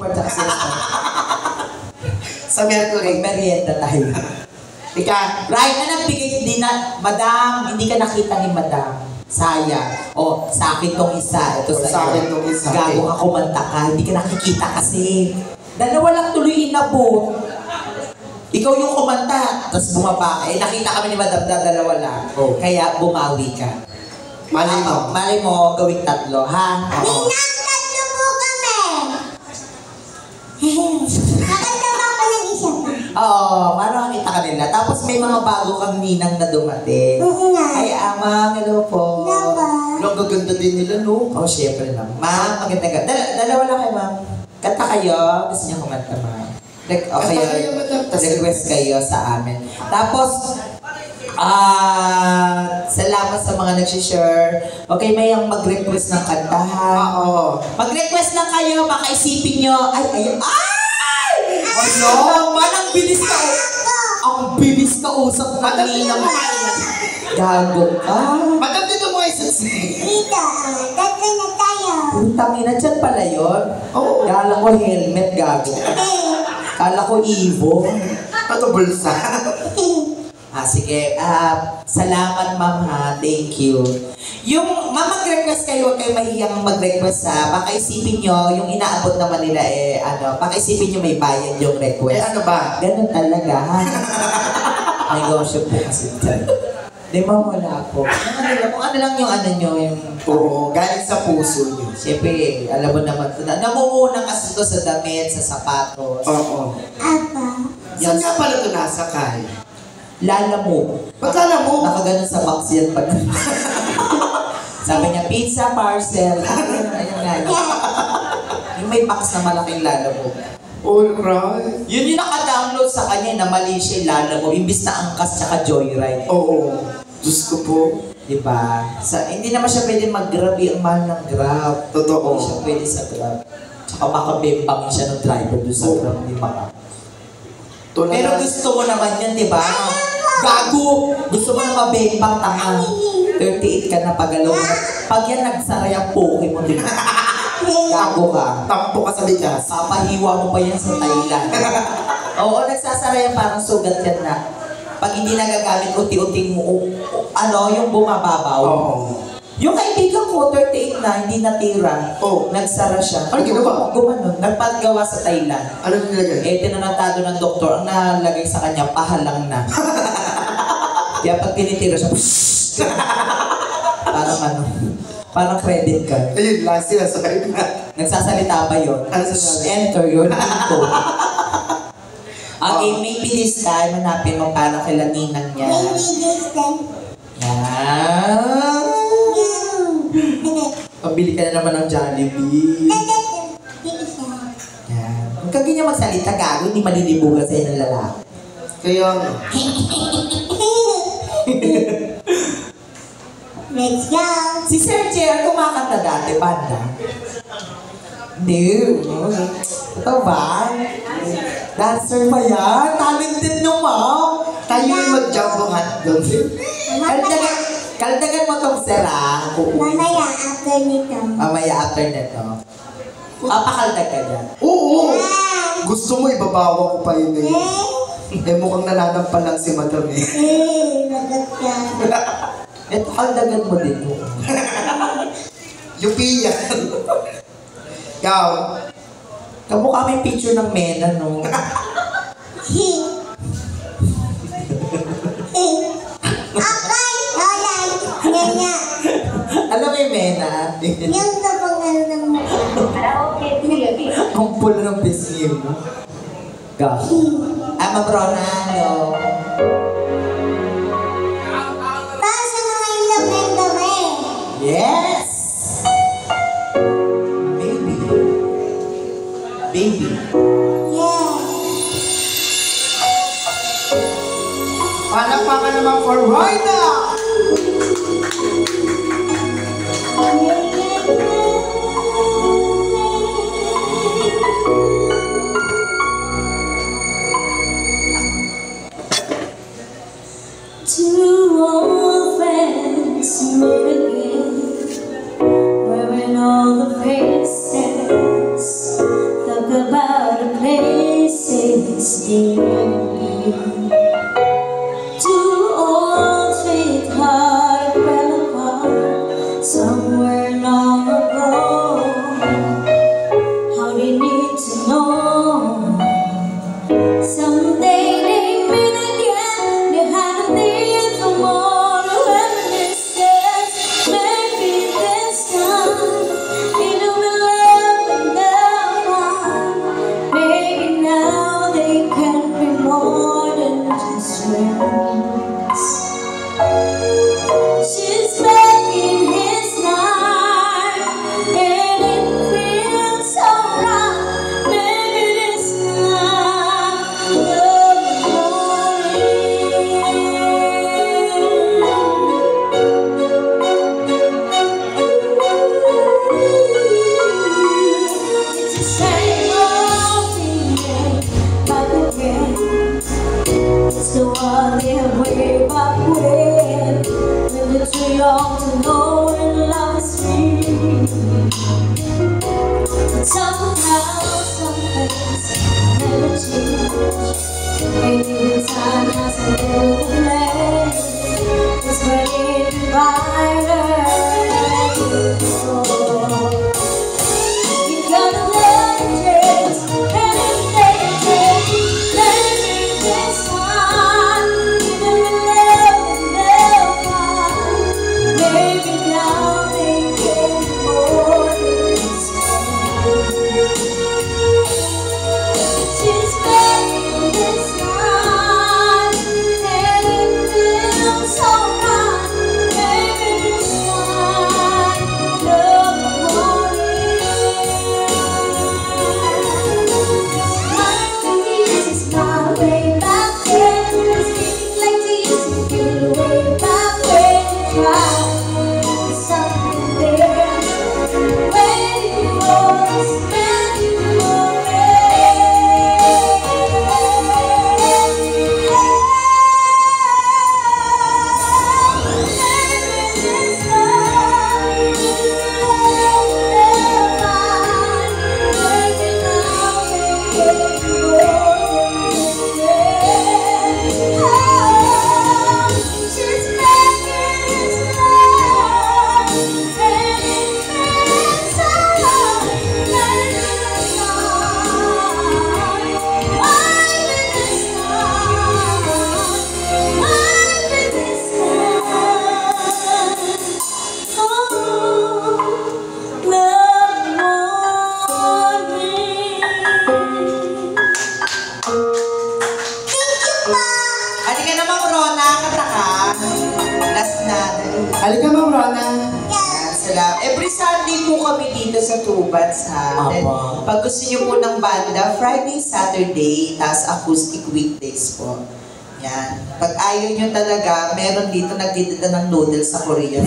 Super success. Sa Mercury. Merienda tayo. Ika. Right na nagbigay din na, Madam, hindi ka nakita ni Madam. Sayang. O, sa akin tong isa. Ito Sa akin tong isa. Gago ka, kumanta ka. Hindi ka nakikita kasi. Dalawa lang tuloy inabot. Ikaw yung kumanta, tapos bumaba ka. Nakita kami ni Madam na dalawa lang. Oh. Kaya bumawi ka. Malay mo. Malay mo, gawing tatlo, ha? Ninang, tatlo po kami! Nakanta ba ako ng isa pa? Oo, parang nakita ka nila. Tapos may mga bago kang ninang na dumating. Oo nga. Ay, Ma'am, hello po. Hello po. Ang gaganda din nila, no? Oh, syempre lang. Ma'am, maganda ka. Dalawa lang kayo, Ma'am. Kanta kayo. Gusto niyo kumanta, Ma'am. Kanta kayo, Madam. Request kayo sa amin. Tapos, salamat sa mga nag-share. Okay, may yung mag-request ng kanta, ha? Oo. Mag-request lang kayo, baka isipin nyo, ay! Ano? Ang bilis ka, ang bilis ka usap Madam, kanina. tingnan mo nga. Gago ka. Madam, dito mo ay sasay. Dito, tatlo na tayo. Putang ina, dyan pala yun. Oo. Kala ko helmet, gago. Kala ko Evo. Pato bulsa. Sige. Salamat, Ma'am, ha. Thank you. Yung, Ma'am, mag-request kayo, huwag kayo mahiyang mag-request, ha. Baka isipin nyo, yung inaabot naman nila, baka isipin nyo may bayad yung request. Ano ba? Ganun talaga, ha. Negosyo po kasi dyan. Di ba, wala po. Kung ano lang yung ano nyo, yung... Oo, galing sa puso nyo. Siyempre, alam mo naman ito na. Namumuna kasi ito sa damit, sa sapatos. Oo. Apa. Saan nga pala ito nasakay? Lalamove. Ba't lalamove? Nakaganon sa box yan pag... Sabi niya, pizza parcel. Ayun nga. Yung may box na malaking Lalamove. Alright. Yun yung naka-download sa kanya na mali siya yung Lalamove. Imbis na angkas tsaka joyride. Oo. Diyos ko po. Diba? Hindi naman siya pwede mag-grab. Ang mahal ng grab. Totoo. Hindi siya pwede sa grab. Tsaka baka bembangin siya ng driver doon sa grab. Di ba? Pero gusto mo naman yan, di ba? Gago! Gusto mo na mabembang tanga. 38 ka na pagalaw mo. Pag yan nagsara yung poke mo, di ba? Gago ka. Tampo ka sa bigas. Papahiwa mo pa yan sa Thailand. Oo, nagsasara yan parang sugat yan na. Pag hindi nagagamit, unti-unting mo, yung bumababaw. Oo. Yung kaibigan ko, 38 na, hindi natira. Oh. Nagsara siya. Ano ginawa? Gumanon. Nagpagawa sa Thailand. Ano nilagay? Tinanatado ng doktor, ang nalagay sa kanya, pahalang na. Kaya pag tinitira siya, parang credit card. Ayun lang sila sa kaibigan. Nagsasalita ba yun? Ano sasabi? Enter yun. Ito. Okay, maybe this time, hanapin mo parang kila ninang niya. Maybe this time. Yan. Pabili ka na naman ng Jollibee. Yan. Huwag ka ganyan magsalita, gago, hindi malilibugan sa'yo ng lalaki. Kaya nga. Let's go. Si Sir Jer, kumakanta dati, banda? Hindi. Ito ba? Dancer pa yan? Talented no, Ma'am. Tayo yung mag-jumbo hotdog. Kaldagan mo tong sir, ah. Mamaya after nito. Mamaya after nito. Papakaldag ka dyan. Oo! Gusto mo ibabawa ko pa yun eh. Mukhang nananampal lang si Madam eh. Lagot ka. Ito, kaldagan mo din. Yupi yan. Ikaw. Kamukha may picture ng Mena, no? Akay! Alay! Nanya! Alam mo yung Mena? Yung kapangal ng mukha. Ang pulo ng pisngi mo. Gosh. I'm a Ronaldo. Para sa mga indamay-indamay. Yes! Baby. Yeah. Palakpakan naman for Royna! Two old friends meet again, wearing all the faces, talk about 16. Two old sweetheart fell apart somewhere long ago. How they need to know someday they meet again. They had a day and tomorrow reminiscence. Maybe this time it'll be love and they'll find. Maybe now they can be more than just friends. She's back in his life and it feels so right. Maybe this time the it's the same old feeling back again. It's the one that way back when you're too young to know when love is free. But somehow, some things never change. Maybe the time has a little place. It's waiting brighter. You gotta let it change, and if they change, maybe this time even the love and they'll find. Maybe now they can more than just friends. She's back in this life, and it feels so right. Maybe this time love morning. This is my way back then. It's feeling like this. You feel way back when you tried something there. Waiting for us, waiting for maybe this time love will find. Maybe now they get more than just friends. Oh, she's back in his life, and it feels so right. Maybe this time, maybe this time, oh, love morning. Halika naman, Rona. Kanta ka. Last na. Halika, Ma'am Rona. Yan, salamat. Every Sunday po kami dito sa Tubats, ha? Then, Apa. pag gusto niyo po ng banda, Friday, Saturday, tas acoustic weekdays po. Yan. Pag ayaw niyo talaga, meron dito nagtitinda ng noodles sa Korean.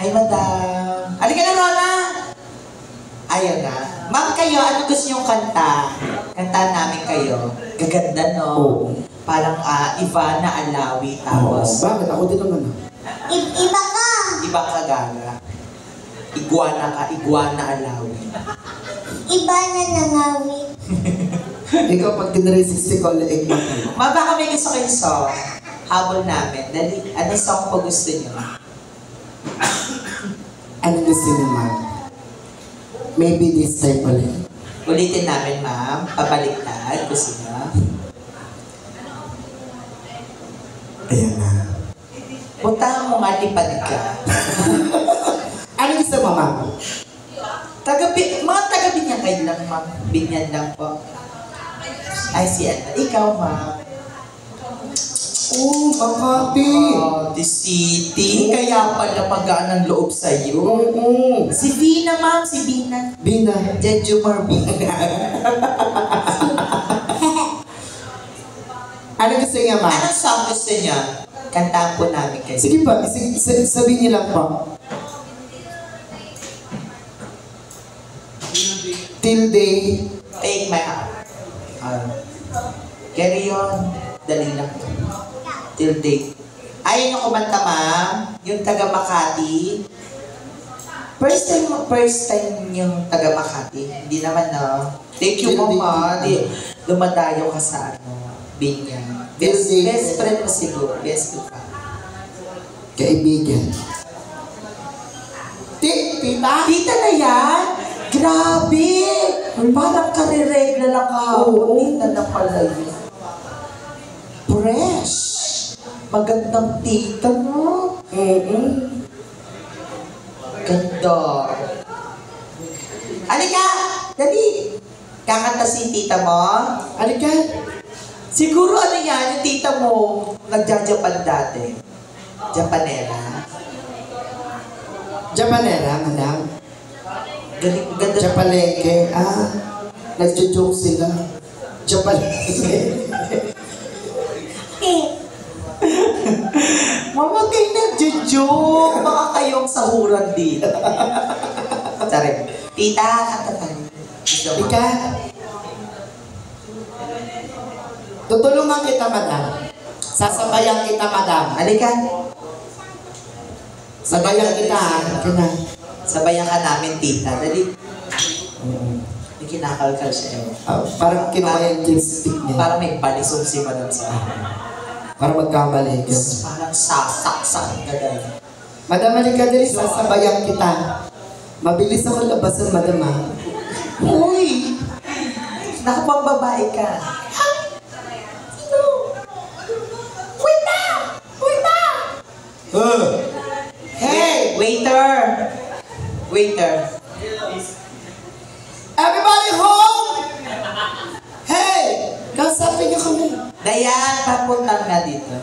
Ay, madam. Halika na, Rona. Ayaw na. Ma'am, kayo, ano gusto niyong kanta? Kantahan namin kayo. Gaganda, no? Oo. Parang Ivana Alawi. Oo. Tapos, Bakit? Ako din naman. Iba ka. iba ka gaga. Iguana ka, Iguana Alawi. Iba na nangawit. Ikaw pag tinresist ko, leeg mo ka. Ma'am, baka may gusto kayong song. Habol namin. Dali, ano song pa gusto niyo? Ano gusto niyo, Ma'am? Maybe this time ulit. Ulitin namin, ma'am. Pabaliktad. Gusto niyo? Ayan na. Puntahan mo nga, lipad ka. Ano gusto mo, Ma'am? Mga taga-binyan kayo lang, ma'am. Binyan lang po. Ay, si Anna. Ikaw, ma'am. Oh, Makati. Oh, the city. Kaya pala pagaan ng loob sa'yo. Oo. Si Vina, ma'am. Si Vina. Bina. Jejumar Vina. Ano gusto niya, Ma'am? Anong song gusto niya? Kantahan po namin kayo. Sige pa, sabihin niyo lang po. Till day. Take my heart. Carry on. Dali lang. Till date. Ayun yung kumanta, ma'am. Yung taga Makati. First time yung taga Makati. Hindi naman na. Thank you, Mama. Dumadayo ka sa binyang. Best friend mo siguro. Best ko pa. Kaibigan. Tita? Tita na yan? Grabe! Parang kariregla lang kahapon. Tita na pala yun. Fresh! Magandang tita, no? Ganda. Halika! Dali! Kakanta si tita mo? Halika! Siguro yan, yung tita mo, nagja-Japan dati. Japanera. Japanera, madam. Galing, ganda. Japalengke. Nagjo-joke sila. Japalengke. Mama, kayo nagjo-joke. Baka kayong sahuran dito. Sorry. Tita, kanta tayo. Ika. Tutulungan kita, madam. Sasabayan kita, madam. Halika. Sabayan kita, Kina. Sabayan ka namin, tita. Dali. May kinakalkal siya. Parang kinuha yung lipstick niya. Parang may palisong si madam sa akin. Para magkamali. Parang sasaksak ka dahil. Madam, halika dali, sasabayan kita. Mabilis ako labasan, madam, ha? Uy! Nakapagbabae ka. Hey! Waiter! Waiter! Everybody home! Hey! Kausapin niyo kami. Dayan, papunta nga dito.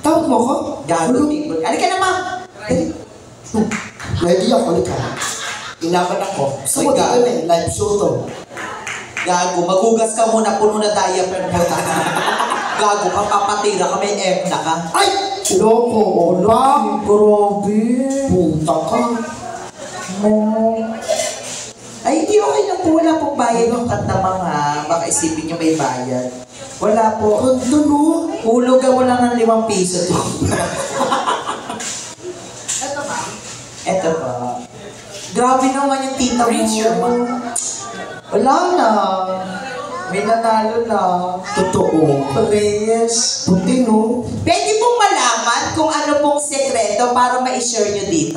Tawag mo ko? Gago, tingkod. Halika na, ma'am! Dali. Ready ako, halika. Inaban ako. Gusto mo dito na live show to. Gago, magugas ka muna, puno na diaper mo. Gago, papapatira ka, may na ka. Ay! Loko, ola! Grabe. Puta ka. Ay, hindi okay lang po. Wala pong bayad yung katamang ha. Baka isipin nyo may bayad. Wala po. Ganda no? Hulugan mo lang ng 5 piso. Eto ba? Grabe naman yung tita mo. Wala na. May nanalo na. Totoo. Fresh. Puti no? Pwede pong malaman kung ano pong sekreto para ma-share nyo dito.